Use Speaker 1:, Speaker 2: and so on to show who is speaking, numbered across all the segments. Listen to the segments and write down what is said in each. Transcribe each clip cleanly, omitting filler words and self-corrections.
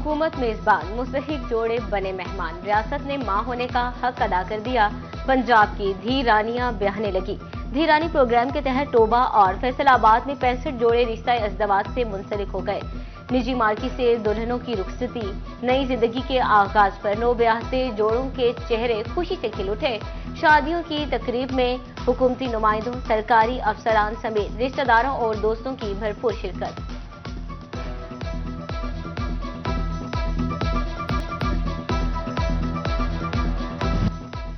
Speaker 1: हुकूमत मेजबान, मुस्तहिक जोड़े बने मेहमान। रियासत ने मां होने का हक अदा कर दिया। पंजाब की धी रानियां ब्याहने लगी। धी रानी प्रोग्राम के तहत टोबा और फैसलाबाद में 65 जोड़े रिश्ता अज़दवाज से मुंसलिक हो गए। निजी मार्की से दुल्हनों की रुखसती। नई जिंदगी के आगाज पर नो ब्याहते जोड़ों के चेहरे खुशी से खिल उठे। शादियों की तकरीब में हुकूमती नुमाइंदों, सरकारी अफसरान समेत रिश्तेदारों और दोस्तों की भरपूर शिरकत।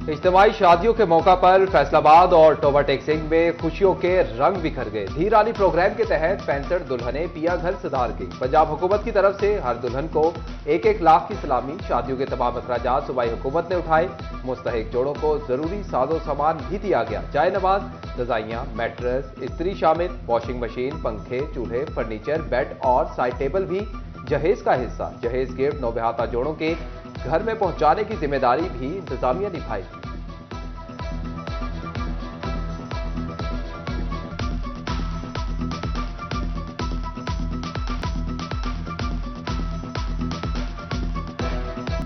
Speaker 2: इज्तिमाई शादियों के मौका पर फैसलाबाद और टोबा टेक्सिंग में खुशियों के रंग बिखर गए। धी रानी प्रोग्राम के तहत 65 दुल्हनें पिया घर सुधार गई। पंजाब हुकूमत की तरफ से हर दुल्हन को 1-1 लाख की सलामी। शादियों के तमाम अखराजात सूबाई हुकूमत ने उठाए। मुस्तहिक जोड़ों को जरूरी साजो सामान भी दिया गया। चाय नवाज, रजाइयां, मैट्रेस, इस्त्री शामिल, वॉशिंग मशीन, पंखे, चूल्हे, फर्नीचर, बेड और साइड टेबल भी जहेज का हिस्सा। जहेज गिफ्ट नौबहाता जोड़ों के घर में पहुंचाने की जिम्मेदारी भी इंतजामिया निभाएगी।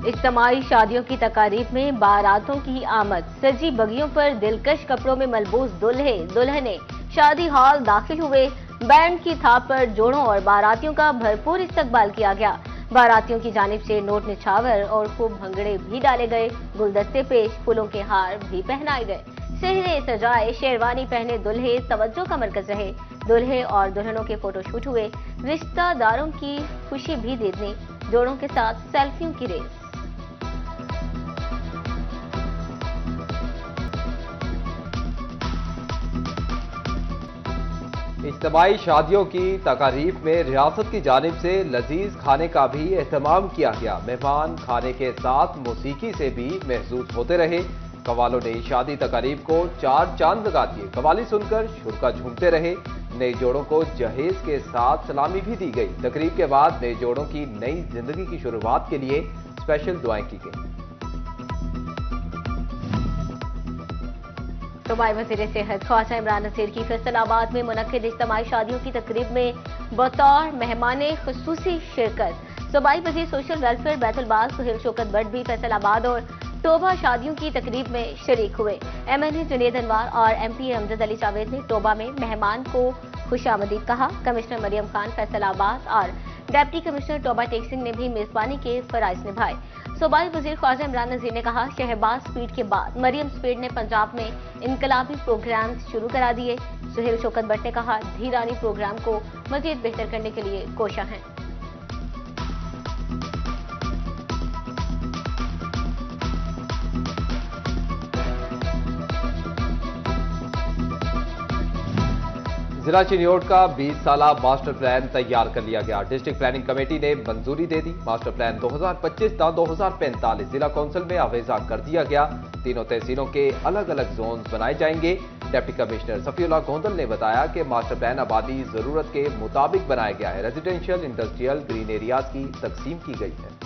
Speaker 1: इज्तिमाई शादियों की तकारीब में बारातों की आमद। सजी बगियों पर दिलकश कपड़ों में मलबूस दूल्हे दुल्हने शादी हॉल दाखिल हुए। बैंड की थाप पर जोड़ों और बारातियों का भरपूर इस्तकबाल किया गया। बारातियों की जानिब से नोट निछावर और खूब भंगड़े भी डाले गए। गुलदस्ते पेश, फूलों के हार भी पहनाए गए। सेहरे सजाए शेरवानी पहने दुल्हे तवज्जो का मरकज रहे। दुल्हे और दुल्हनों के फोटोशूट हुए। रिश्तेदारों की खुशी भी दीदनी। जोड़ों के साथ सेल्फियों की रेस।
Speaker 2: इज्तिमाई शादियों की तकारीब में रियासत की जानिब से लजीज खाने का भी एहतमाम किया गया। मेहमान खाने के साथ मौसीकी से भी महसूस होते रहे। कवालों ने शादी तकारीब को 4 चांद लगा दिए। कवाली सुनकर शुरका झूमते रहे। नए जोड़ों को जहेज के साथ सलामी भी दी गई। तकरीब के बाद नए जोड़ों की नई जिंदगी की शुरुआत के लिए स्पेशल दुआएं की गई।
Speaker 1: सूबाई वज़ीर सेहत ख्वाजा इमरान नज़ीर की फैसलाबाद में मुनक्किद इज्तिमाई शादियों की तकरीब में बतौर मेहमाने खुसूसी शिरकत। सूबाई वज़ीर सोशल वेलफेयर बैतुलबाज सुहेल शौकत भट्ट भी फैसलाबाद और टोबा शादियों की तकरीब में शरीक हुए। MNA जुनेद अनवर और MP अमजद अली जावेद ने टोबा में मेहमान को खुशामदीद कहा। कमिश्नर मरियम खान फैसलाबाद और डिप्टी कमिश्नर टोबा टेक्सिंग ने भी मेजबानी के फराइज निभाए। सूबाई वज़ीर ख्वाजा इमरान नज़ीर ने कहा, शहबाज स्पीड के बाद मरियम स्पीड ने पंजाब में इनकलाबी प्रोग्राम शुरू करा दिए। सुहेल शौकत भट्ट ने कहा, धी रानी प्रोग्राम को मजीद बेहतर करने के लिए कोशा हैं।
Speaker 2: जिला चिन्योट का 20 साला मास्टर प्लान तैयार कर लिया गया। डिस्ट्रिक्ट प्लानिंग कमेटी ने मंजूरी दे दी। मास्टर प्लान 2025 था 2045 जिला काउंसिल में आवेजा कर दिया गया। तीनों तहसीलों के अलग अलग जोन बनाए जाएंगे। डिप्टी कमिश्नर सफीउल्लाह गोंदल ने बताया कि मास्टर प्लान आबादी जरूरत के मुताबिक बनाया गया है। रेजिडेंशियल, इंडस्ट्रियल, ग्रीन एरियाज की तकसीम की गई है।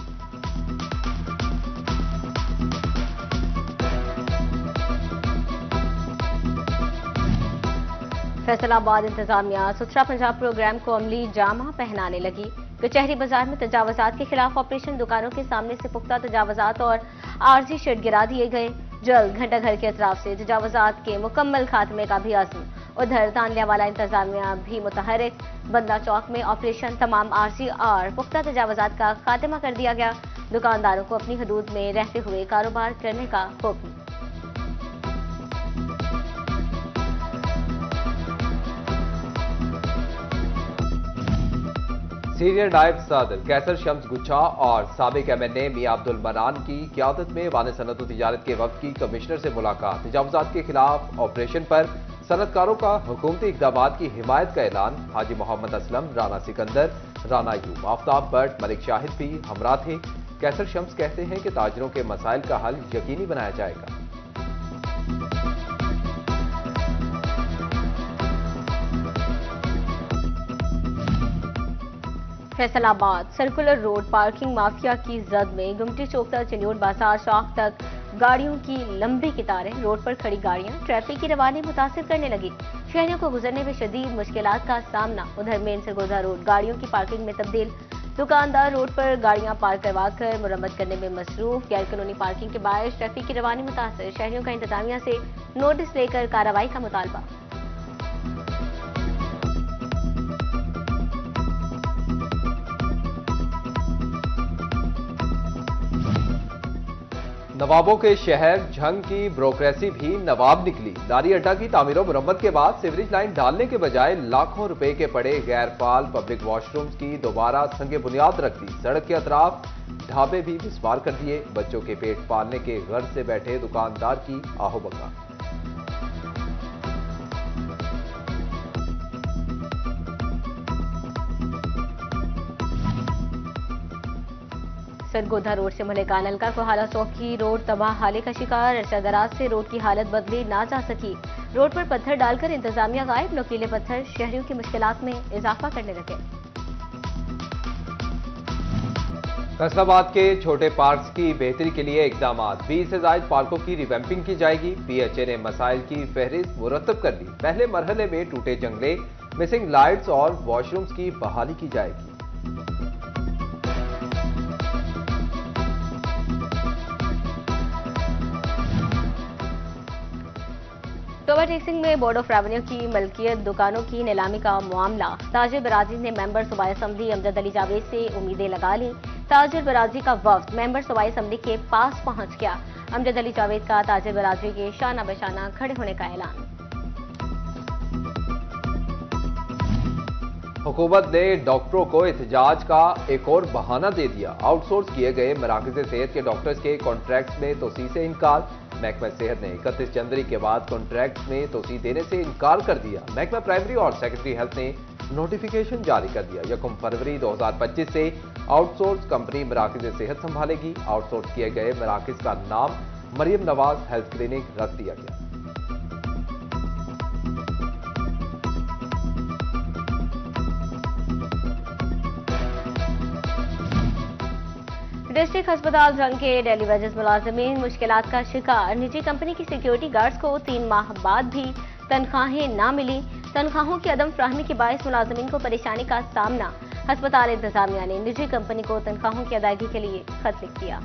Speaker 1: फैसलाबाद इंतजामिया सुथरा पंजाब प्रोग्राम को अमली जामा पहनाने लगी। कचहरी बाजार में तजावजात के खिलाफ ऑपरेशन। दुकानों के सामने से पुख्ता तजावजात और आरजी शेड गिरा दिए गए। जल्द घंटा घर के अतराफ से तजावजात के मुकम्मल खात्मे का भी आज़म। उधर तानलिया वाला इंतजामिया भी मुतहरिक। बंदा चौक में ऑपरेशन। तमाम आरजी और पुख्ता तजावजात का खात्मा कर दिया गया। दुकानदारों को अपनी हदूद में रहते हुए कारोबार करने का हुक्म।
Speaker 2: सीनियर नायब सदर कैसर शम्स गुच्छा और साबिक MNA मियां अब्दुल मनान की क़यादत में वान सनत व तिजारत के वक्त की कमिश्नर से मुलाकात। तजावुज़ात के खिलाफ ऑपरेशन पर सनतकारों का हुकूमती इक़दामात की हिमायत का ऐलान। हाजी मोहम्मद असलम, राना सिकंदर, राना यूब, आफ्ताब भट्ट, मलिक शाहिद भी हमरा थे। कैसर शम्स कहते हैं कि ताजरों के मसाइल का हल यकीनी बनाया जाएगा।
Speaker 1: Faisalabad circular road parking mafia की जद में गुमटी चौक तक चिन्योट बाजार चौक तक गाड़ियों की लंबी कतारें। रोड पर खड़ी गाड़ियां ट्रैफिक की रवानी मुतासिर करने लगी। शहरियों को गुजरने में शदीद मुश्किलात का सामना। उधर मेन सरगोजा रोड गाड़ियों की पार्किंग में तब्दील। दुकानदार रोड पर गाड़ियां पार्क करवाकर मुरम्मत करने में मसरूफ। गैर कानूनी पार्किंग के बायस ट्रैफिक की रवानी मुतासर। शहरियों का इंतजामिया से नोटिस लेकर कार्रवाई का मुतालबा।
Speaker 2: नवाबों के शहर झंग की ब्रोक्रेसी भी नवाब निकली। लारी अड्डा की तामीर और मुरम्मत के बाद सीवरेज लाइन डालने के बजाय लाखों रुपए के पड़े गैरफाल पब्लिक वॉशरूम्स की दोबारा संगे बुनियाद रख दी। सड़क के अतराफ ढाबे भी मिसमार कर दिए। बच्चों के पेट पालने के गर्ज से बैठे दुकानदार की आहोबंगा।
Speaker 1: सरगोधा रोड से मलिकाना नलका कोहाला चौक की रोड तबाह हाले का शिकार। अरसा दराज से रोड की हालत बदली ना जा सकी। रोड पर पत्थर डालकर इंतजामिया गायब। नुकीले पत्थर शहरियों की मुश्किलात में इजाफा करने लगे।
Speaker 2: फैसलाबाद के छोटे पार्क्स की बेहतरी के लिए इकदाम। 20 से ज्यादा पार्कों की रिवैम्पिंग की जाएगी। पीएचए ने मसाइल की फहरिस्त मुरतब कर दी। पहले मरहले में टूटे जंगले, मिसिंग लाइट्स और वॉशरूम्स की बहाली की जाएगी।
Speaker 1: टोबर टेक्सिंग में बोर्ड ऑफ रेवेन्यू की मलकियत दुकानों की नीलामी का मामला। ताजिर बराजी ने मेंबर सूबाई असम्बली अमजद अली जावेद से उम्मीदें लगा ली। ताजिर बराजी का वफ्द मेंबर सूबाई असम्बली के पास पहुंच गया। अमजद अली जावेद का ताजिर बराजी के शाना बशाना खड़े होने का ऐलान।
Speaker 2: हुकूमत ने डॉक्टरों को एहतजाज का एक और बहाना दे दिया। आउटसोर्स किए गए मराकज़ सेहत के डॉक्टर्स के कॉन्ट्रैक्ट्स में तोसी से इनकार। महकमा सेहत ने 31 जनवरी के बाद कॉन्ट्रैक्ट में तोसी देने से इनकार कर दिया। महकमा प्राइमरी और सेकेंडरी हेल्थ ने नोटिफिकेशन जारी कर दिया। 1 फरवरी 2025 से आउटसोर्स कंपनी मराकज़ सेहत संभालेगी। आउटसोर्स किए गए मराकज़ का नाम मरियम नवाज हेल्थ क्लिनिक रख दिया गया।
Speaker 1: डिस्ट्रिक्ट अस्पताल झंग के डेली वेजेस मुलाजमीन मुश्किलात का शिकार। निजी कंपनी की सिक्योरिटी गार्ड्स को 3 माह बाद भी तनख्वाहें ना मिली। तनख्वाहों की अदम फ्राहमी के बायस मुलाजमीन को परेशानी का सामना। अस्पताल इंतजामिया ने निजी कंपनी को तनख्वाहों की अदायगी के लिए खत लिख दिया।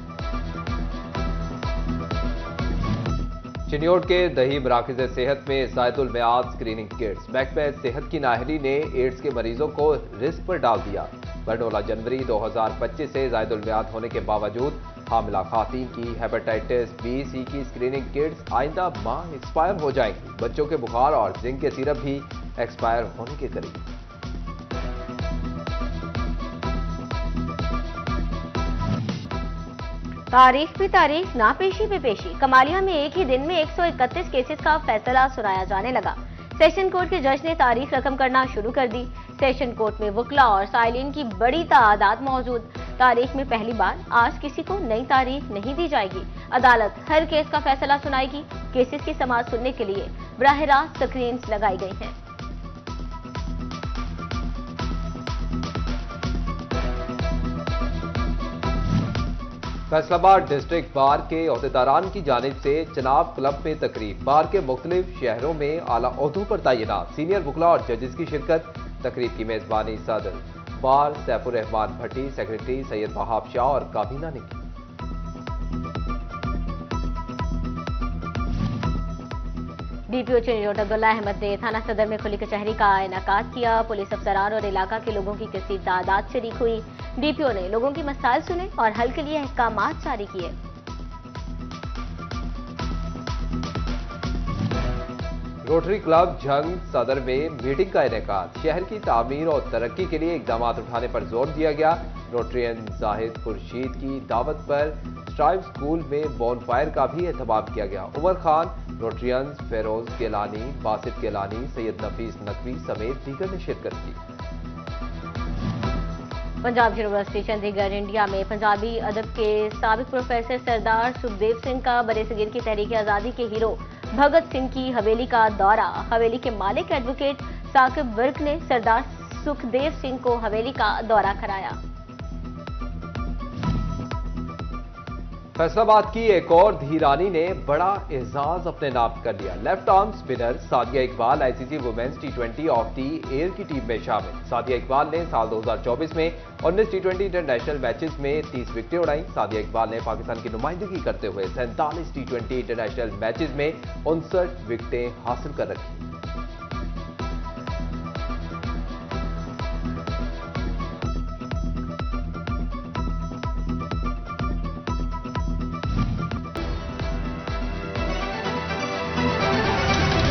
Speaker 2: चिन्योट के दही मराकज़ सेहत में ज़ायदुल मियाद स्क्रीनिंग किट्स। महकमा सेहत की नाहरी ने एड्स के मरीजों को रिस्क पर डाल दिया। बरनोला जनवरी 2025 से ज़ायदुल मियाद होने के बावजूद हामिला खातीन की हेपेटाइटिस बी सी की स्क्रीनिंग किट्स आइंदा माह एक्सपायर हो जाएंगी। बच्चों के बुखार और जिंक के सिरप भी एक्सपायर होने के करीब।
Speaker 1: तारीख पे तारीख, ना पेशी पे पेशी। कमालिया में एक ही दिन में 131 केसेस का फैसला सुनाया जाने लगा। सेशन कोर्ट के जज ने तारीख रकम करना शुरू कर दी। सेशन कोर्ट में वकला और साइलिन की बड़ी तादाद मौजूद। तारीख में पहली बार आज किसी को नई तारीख नहीं दी जाएगी। अदालत हर केस का फैसला सुनाएगी। केसेस की समाअत सुनने के लिए बराह रास्त स्क्रीन्स लगाई गई हैं।
Speaker 2: फैसलाबाद डिस्ट्रिक्ट बार के अहदेदारान की जानिब से चनाब क्लब में तकरीब। बार के मुख्तलिफ शहरों में आला ओहदों पर तैनात सीनियर वकला और जजेस की शिरकत। तकरीब की मेजबानी सदर बार सैफुर रहमान भट्टी, सेक्रेटरी सैयद वहाब शाह और काबीना ने की।
Speaker 1: डीपीओ चिन्योट अब्दुल्ला अहमद ने थाना सदर में खुली कचहरी का इनेकाद किया। पुलिस अफसरान और इलाका के लोगों की कसीर तादाद शरीक हुई। डीपीओ ने लोगों की मसाइल सुने और हल के लिए अहकामात जारी किए।
Speaker 2: रोटरी क्लब झंग सदर में मीटिंग का इनेकाद। शहर की तामीर और तरक्की के लिए इकदाम उठाने पर जोर दिया गया। रोटरियन जाहिद खुर्शीद की दावत पर स्ट्राइव स्कूल में बोनफायर का भी एहतमाम किया गया। उमर खान, रोटरियंस फेरोज गेलानी, बासित गेलानी, सैयद नफीस नकवी समेत दीगर ने शिरकत की।
Speaker 1: पंजाब यूनिवर्सिटी चंडीगढ़ इंडिया में पंजाबी अदब के साबिक प्रोफेसर सरदार सुखदेव सिंह का बरेसगीर की तहरीक आज़ादी के हीरो भगत सिंह की हवेली का दौरा। हवेली के मालिक एडवोकेट साकिब वर्क ने सरदार सुखदेव सिंह को हवेली का दौरा कराया।
Speaker 2: फैसलाबाद की एक और धीरानी ने बड़ा एजाज अपने नाम कर लिया। Left arm spinner Sadia Iqbal ICC women's टी20 ऑफ द ईयर की टीम में शामिल। सादिया इकबाल ने साल 2024 में 19 टी20 इंटरनेशनल मैचेस में 30 विकेटें उड़ाई। सादिया इकबाल ने पाकिस्तान की नुमाइंदगी करते हुए 47 टी20 इंटरनेशनल मैचेस में 59 विकेटें हासिल कर रखी।